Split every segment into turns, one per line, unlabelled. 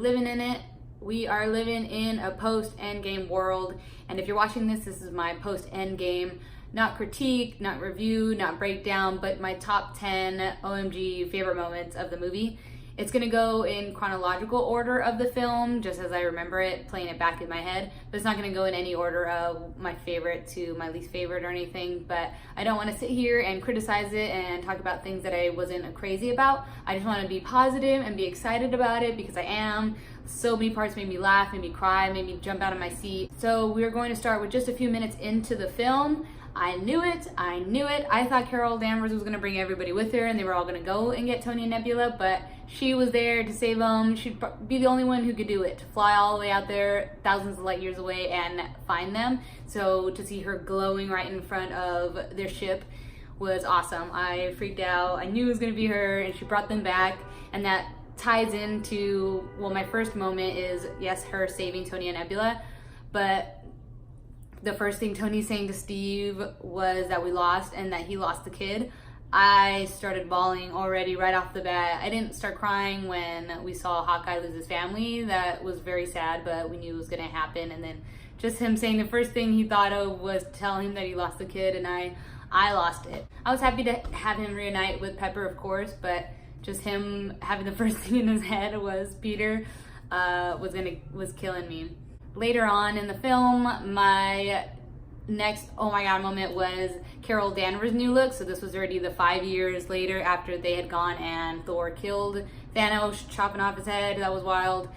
living in it. We are living in a post-Endgame world, and if you're watching this, this is my post-Endgame, not critique, not review, not breakdown, but my top 10 OMG favorite moments of the movie. It's gonna go in chronological order of the film, just as I remember it, playing it back in my head, but it's not gonna go in any order of my favorite to my least favorite or anything. But I don't wanna sit here and criticize it and talk about things that I wasn't crazy about. I just wanna be positive and be excited about it, because I am. So many parts made me laugh, made me cry, made me jump out of my seat. So we're going to start with just a few minutes into the film. I knew it. I thought Carol Danvers was gonna bring everybody with her and they were all gonna go and get Tony and Nebula, but she was there to save them. She'd be the only one who could do it, to fly all the way out there, thousands of light years away, and find them. So to see her glowing right in front of their ship was awesome. I freaked out. I knew it was gonna be her, and she brought them back, and that ties into, well, my first moment is, yes, her saving Tony and Nebula, but the first thing Tony's saying to Steve was that we lost and that he lost the kid. I started bawling already right off the bat. I didn't start crying when we saw Hawkeye lose his family. That was very sad, but we knew it was gonna happen. And then just him saying the first thing he thought of was telling him that he lost the kid, and I lost it. I was happy to have him reunite with Pepper, of course, but just him having the first thing in his head was Peter was killing me. Later on in the film, my next oh my god moment was Carol Danvers' new look. So this was already the 5 years later after they had gone and Thor killed Thanos, chopping off his head. That was wild.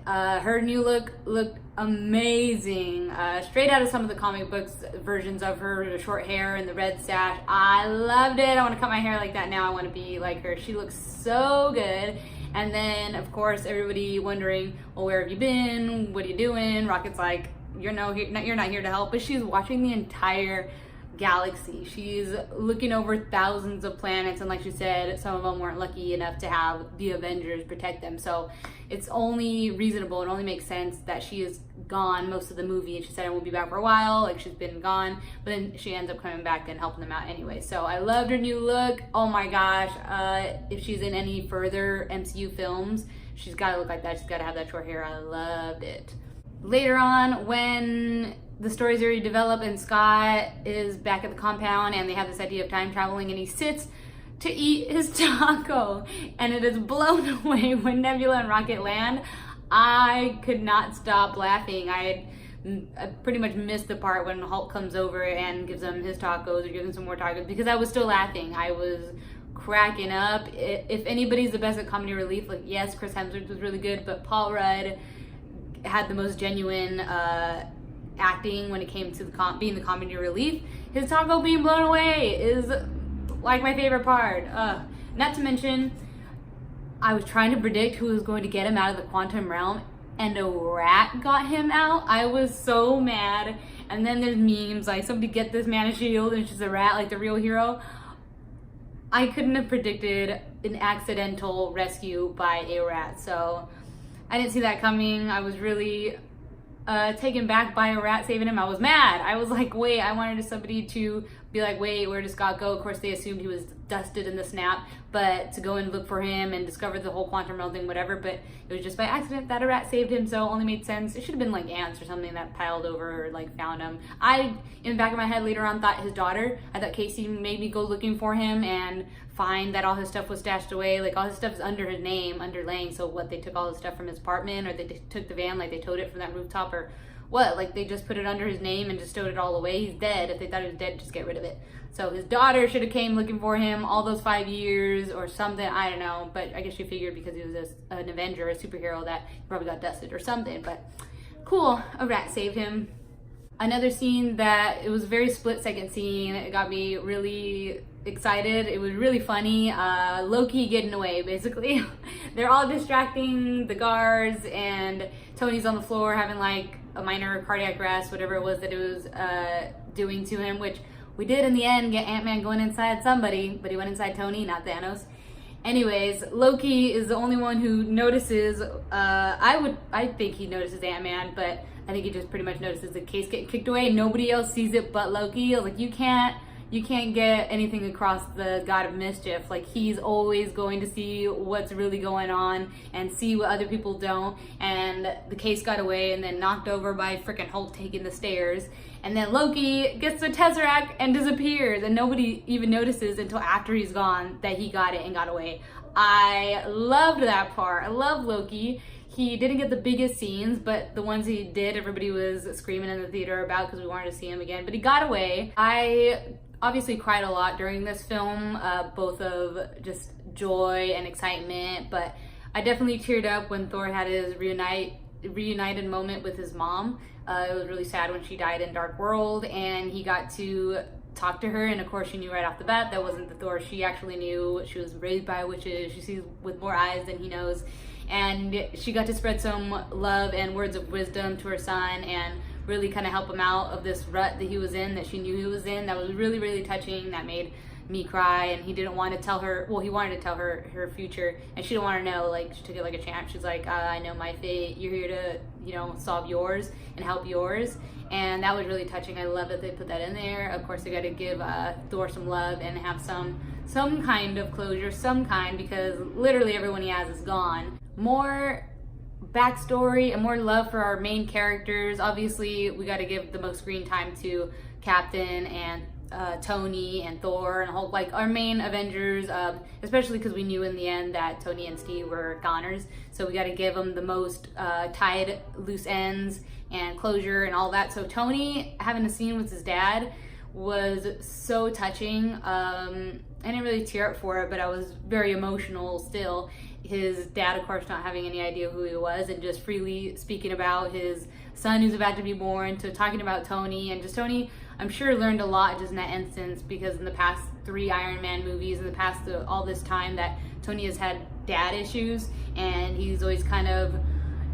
Her new look looked amazing. Straight out of some of the comic books versions of her, the short hair and the red sash. I loved it. I want to cut my hair like that now. I want to be like her. She looks so good. And then, of course, everybody wondering, well, where have you been? What are you doing? Rocket's like, you're not here to help. But she's watching the entire galaxy. She's looking over thousands of planets, and like she said, some of them weren't lucky enough to have the Avengers protect them. So it's only reasonable, it only makes sense that she is gone most of the movie, and she said I won't be back for a while, like she's been gone, but then she ends up coming back and helping them out anyway. So I loved her new look. Oh my gosh, if she's in any further MCU films, she's got to look like that. She's got to have that short hair. I loved it. Later on, when the story's already developed and Scott is back at the compound and they have this idea of time traveling, and he sits to eat his taco and it is blown away when Nebula and Rocket land, I could not stop laughing. I pretty much missed the part when Hulk comes over and gives him his tacos or gives him some more tacos, because I was still laughing. I was cracking up. If anybody's the best at comedy relief, like, yes, Chris Hemsworth was really good, but Paul Rudd had the most genuine acting when it came to being the comedy relief. His taco being blown away is like my favorite part. Not to mention, I was trying to predict who was going to get him out of the quantum realm, and a rat got him out. I was so mad. And then there's memes like, somebody get this man a shield, and it's just a rat, like the real hero. I couldn't have predicted an accidental rescue by a rat, so I didn't see that coming. I was really taken back by a rat saving him. I was mad. I was like, wait, I wanted somebody to be like, wait, where did Scott go? Of course, they assumed he was dusted in the snap, but to go and look for him and discover the whole quantum realm thing, whatever, but it was just by accident that a rat saved him, so it only made sense. It should have been like ants or something that piled over or like found him. I, in the back of my head later on, thought his daughter. I thought Casey made me go looking for him and find that all his stuff was stashed away. Like, all his stuff is under his name, underlaying. So what, they took all his stuff from his apartment, or they took the van, like they towed it from that rooftop, or what? Like, they just put it under his name and just stowed it all away. He's dead. If they thought he was dead, just get rid of it. So his daughter should have came looking for him all those 5 years or something. I don't know, but I guess she figured because he was an Avenger, a superhero, that he probably got dusted or something. But cool, a rat saved him. Another scene that, it was a very split-second scene. It got me really excited. It was really funny. Loki getting away, basically. They're all distracting the guards, and Tony's on the floor having like a minor cardiac arrest, whatever it was that it was doing to him, which we did in the end get Ant-Man going inside somebody, but he went inside Tony, not Thanos. Anyways, Loki is the only one who notices, I think he notices Ant-Man, but I think he just pretty much notices the case getting kicked away. Nobody else sees it but Loki. I was like, you can't you can't get anything across the God of Mischief. Like, he's always going to see what's really going on and see what other people don't. And the case got away and then knocked over by freaking Hulk taking the stairs. And then Loki gets the Tesseract and disappears, and nobody even notices until after he's gone that he got it and got away. I loved that part. I love Loki. He didn't get the biggest scenes, but the ones he did, everybody was screaming in the theater about because we wanted to see him again. But he got away. I obviously cried a lot during this film, both of just joy and excitement. But I definitely teared up when Thor had his reunited moment with his mom. It was really sad when she died in Dark World, and he got to talk to her, and of course she knew right off the bat that wasn't the Thor she actually knew. She was raised by witches. She sees with more eyes than he knows. And she got to spread some love and words of wisdom to her son and really kind of help him out of this rut that he was in, that she knew he was in. That was really, really touching. That made me cry. And he didn't want to tell her, well, he wanted to tell her her future, and she didn't want to know. Like, she took it like a champ. She's like, I know my fate. You're here to, you know, solve yours and help yours. And that was really touching. I love that they put that in there. Of course, they got to give Thor some love and have some kind of closure, because literally everyone he has is gone. More backstory and more love for our main characters. Obviously, we got to give the most screen time to Captain and Tony and Thor and Hulk, like our main Avengers, especially because we knew in the end that Tony and Steve were goners. So we got to give them the most tied loose ends and closure and all that. So Tony having a scene with his dad was so touching. I didn't really tear up for it, but I was very emotional still. His dad, of course, not having any idea who he was and just freely speaking about his son who's about to be born, to talking about Tony. And just Tony, I'm sure, learned a lot just in that instance, because in the past 3 Iron Man movies, in the past all this time that Tony has had dad issues, and he's always kind of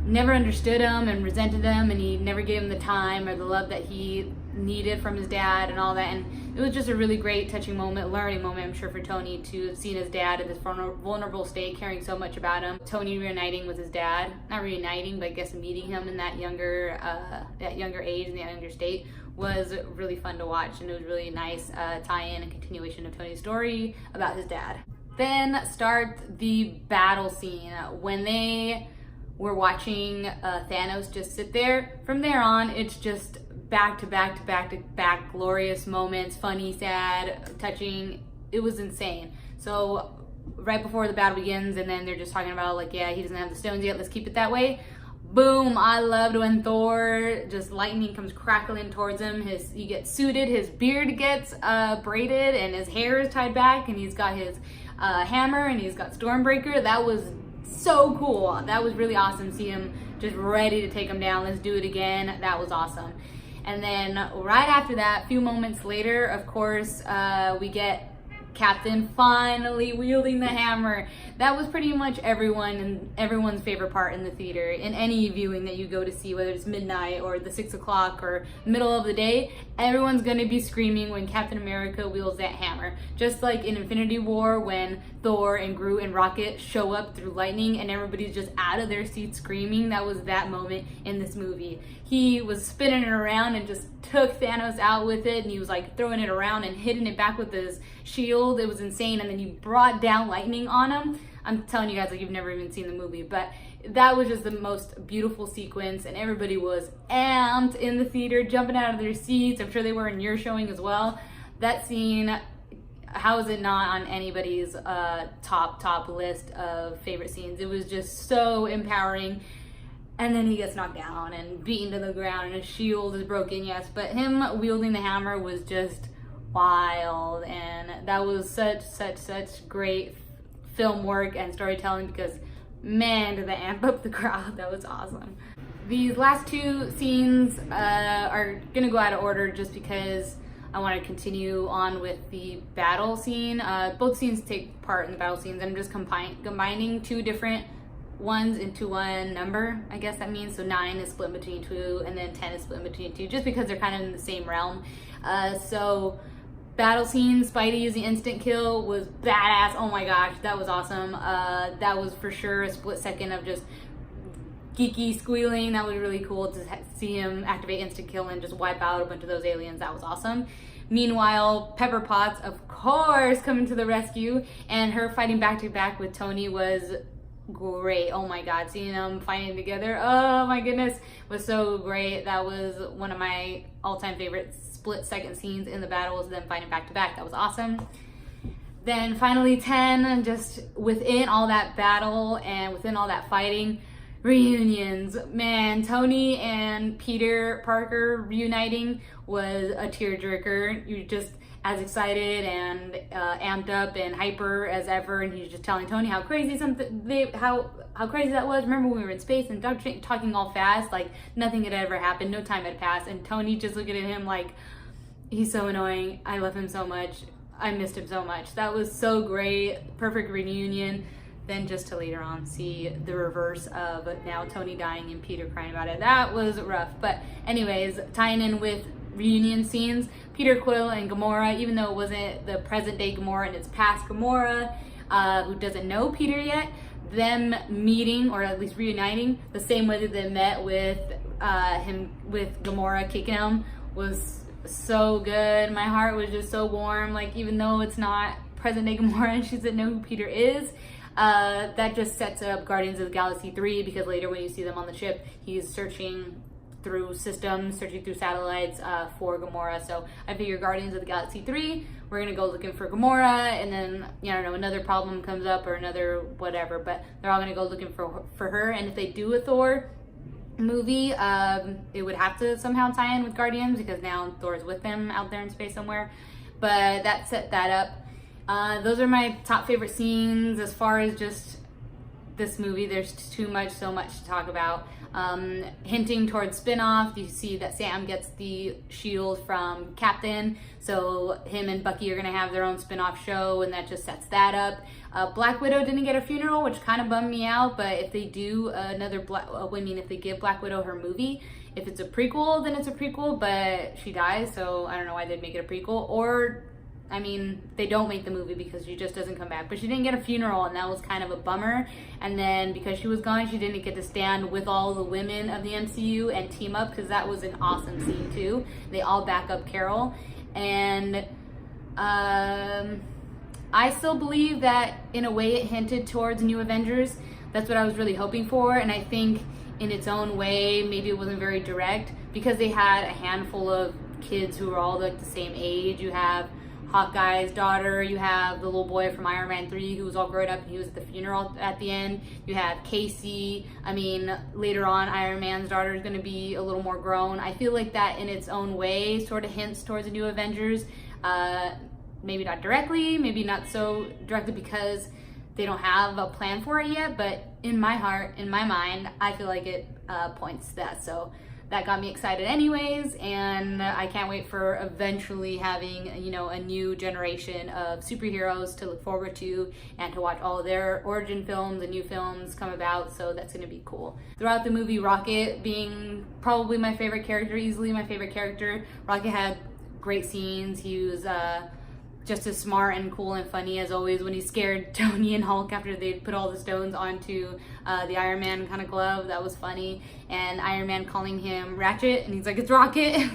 never understood him and resented him, and he never gave him the time or the love that he needed from his dad and all that. And it was just a really great, touching moment, learning moment, I'm sure, for Tony, to have seen his dad in this vulnerable state, caring so much about him. Tony reuniting with his dad, not reuniting, but I guess meeting him in that younger age, in that younger state, was really fun to watch, and it was really nice tie-in and continuation of Tony's story about his dad. Then start the battle scene when they were watching Thanos just sit there. From there on, it's just back to back to back to back glorious moments, funny, sad, touching. It was insane. So right before the battle begins, and then they're just talking about, like, yeah, he doesn't have the stones yet, let's keep it that way. Boom, I loved when Thor, just lightning comes crackling towards him. He gets suited, his beard gets braided, and his hair is tied back, and he's got his hammer, and he's got Stormbreaker. That was so cool. That was really awesome. See him just ready to take him down. Let's do it again. That was awesome. And then right after that, a few moments later, of course, we get Captain finally wielding the hammer. That was pretty much everyone's favorite part in the theater. In any viewing that you go to see, whether it's midnight or the 6 o'clock or middle of the day, everyone's gonna be screaming when Captain America wields that hammer. Just like in Infinity War, when Thor and Groot and Rocket show up through lightning and everybody's just out of their seats screaming. That was that moment in this movie. He was spinning it around and just took Thanos out with it, and he was like throwing it around and hitting it back with his shield. It was insane. And then he brought down lightning on him. I'm telling you guys, like, you've never even seen the movie, but that was just the most beautiful sequence, and everybody was amped in the theater, jumping out of their seats. I'm sure they were in your showing as well. That scene, how is it not on anybody's top list of favorite scenes? It was just so empowering. And then he gets knocked down and beaten to the ground, and his shield is broken, yes, but him wielding the hammer was just wild. And that was such great film work and storytelling, because man, did they amp up the crowd. That was awesome. These last 2 scenes are gonna go out of order just because I want to continue on with the battle scene. Both scenes take part in the battle scenes. I'm just combining 2 different ones into one number, I guess that means. So 9 is split between 2, and then 10 is split between 2, just because they're kind of in the same realm. So battle scene, Spidey using instant kill was badass. Oh my gosh, that was awesome. That was for sure a split second of just geeky squealing. That was really cool to see him activate instant kill and just wipe out a bunch of those aliens. That was awesome. Meanwhile, Pepper Potts, of course, coming to the rescue, and her fighting back to back with Tony was great. Oh my god, seeing them fighting together, oh my goodness, was so great. That was one of my all-time favorite split-second scenes in the battle, was them fighting back to back. That was awesome. Then finally 10, just within all that battle and within all that fighting, reunions. Man, Tony and Peter Parker reuniting was a tearjerker. You're just as excited and amped up and hyper as ever, and he's just telling Tony how crazy how crazy that was. Remember when we were in space and Doctor Strange talking all fast, like nothing had ever happened, no time had passed, and Tony just looking at him like, he's so annoying. I love him so much. I missed him so much. That was so great. Perfect reunion. Then just to later on see the reverse of now Tony dying and Peter crying about it. That was rough. But anyways, tying in with reunion scenes, Peter Quill and Gamora, even though it wasn't the present day Gamora and it's past Gamora, who doesn't know Peter yet, them meeting, or at least reuniting, the same way that they met with him, with Gamora kicking him, was so good. My heart was just so warm. Like, even though it's not present day Gamora and she doesn't know who Peter is, that just sets up Guardians of the Galaxy 3, because later when you see them on the ship, he's searching through systems, searching through satellites for Gamora. So I figure Guardians of the Galaxy 3, we're gonna go looking for Gamora, and then, you know, another problem comes up or another whatever, but they're all gonna go looking for her. And if they do a Thor movie, it would have to somehow tie in with Guardians, because now Thor's with them out there in space somewhere. But that set that up. Those are my top favorite scenes. As far as just this movie, there's so much to talk about. Hinting towards spin-off, you see that Sam gets the shield from Captain, so him and Bucky are gonna have their own spin-off show, and that just sets that up. Black Widow didn't get a funeral, which kind of bummed me out, but if they do if they give Black Widow her movie, if it's a prequel, then it's a prequel, but she dies, so I don't know why they'd make it a prequel. Or, I mean, they don't make the movie because she just doesn't come back. But she didn't get a funeral, and that was kind of a bummer. And then because she was gone, she didn't get to stand with all the women of the MCU and team up, because that was an awesome scene too. They all back up Carol. And I still believe that in a way it hinted towards New Avengers. That's what I was really hoping for. And I think in its own way, maybe it wasn't very direct, because they had a handful of kids who were all like the same age. You have Hawkeye's daughter, you have the little boy from Iron Man 3 who was all grown up and he was at the funeral at the end. You have Casey. I mean, later on, Iron Man's daughter is going to be a little more grown. I feel like that in its own way sort of hints towards the New Avengers. Maybe not directly, maybe not so directly because they don't have a plan for it yet, but in my heart, in my mind, I feel like it points to that. So that got me excited anyways, and I can't wait for eventually having, you know, a new generation of superheroes to look forward to, and to watch all of their origin films and new films come about, so that's going to be cool. Throughout the movie, Rocket being probably my favorite character, easily my favorite character. Rocket had great scenes. He was just as smart and cool and funny as always when he scared Tony and Hulk after they put all the stones onto the Iron Man kind of glove. That was funny. And Iron Man calling him Ratchet, and he's like, it's Rocket.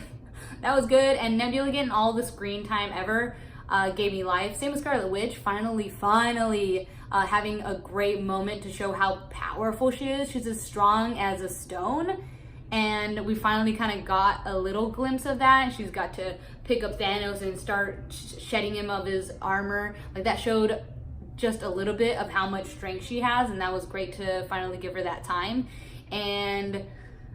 That was good. And Nebula getting all the screen time ever gave me life. Same with Scarlet Witch, finally having a great moment to show how powerful she is. She's as strong as a stone. And we finally kind of got a little glimpse of that. And she's got to pick up Thanos and start shedding him of his armor. Like, that showed just a little bit of how much strength she has, and that was great to finally give her that time. And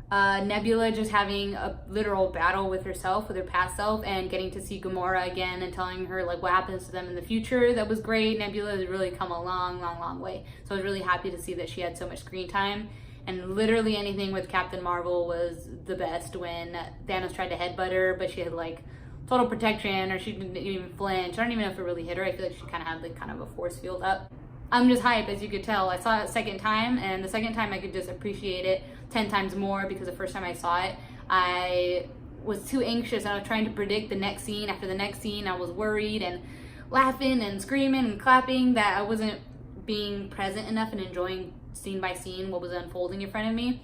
Nebula just having a literal battle with herself, with her past self, and getting to see Gamora again and telling her like what happens to them in the future. That was great. Nebula has really come a long way. So I was really happy to see that she had so much screen time. And literally anything with Captain Marvel was the best. When Thanos tried to headbutt her, but she had like total protection, or she didn't even flinch. I don't even know if it really hit her. I feel like she kind of had like kind of a force field up. I'm just hype, as you could tell. I saw it a second time, and the second time I could just appreciate it 10 times more, because the first time I saw it, I was too anxious. I was trying to predict the next scene. After the next scene, I was worried and laughing and screaming and clapping that I wasn't being present enough and enjoying scene by scene what was unfolding in front of me.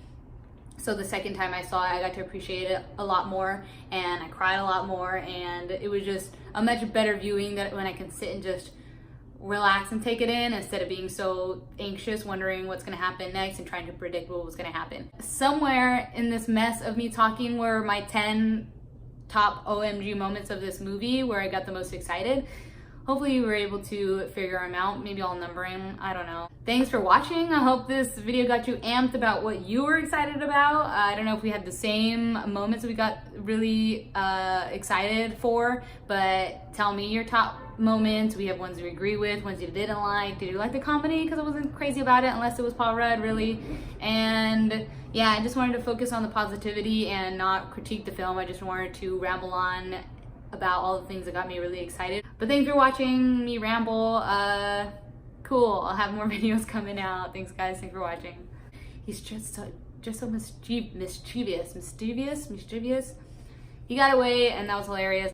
So the second time I saw it, I got to appreciate it a lot more, and I cried a lot more, and it was just a much better viewing that when I can sit and just relax and take it in instead of being so anxious, wondering what's going to happen next and trying to predict what was going to happen. Somewhere in this mess of me talking were my 10 top OMG moments of this movie where I got the most excited. Hopefully you were able to figure them out. Maybe I'll number them, I don't know. Thanks for watching. I hope this video got you amped about what you were excited about. I don't know if we had the same moments we got really excited for, but tell me your top moments. We have ones you agree with, ones you didn't like. Did you like the comedy? Because I wasn't crazy about it unless it was Paul Rudd, really. And yeah, I just wanted to focus on the positivity and not critique the film. I just wanted to ramble on about all the things that got me really excited. But thanks for watching me ramble. Cool, I'll have more videos coming out. Thanks guys, thanks for watching. He's just so mischievous. He got away and that was hilarious.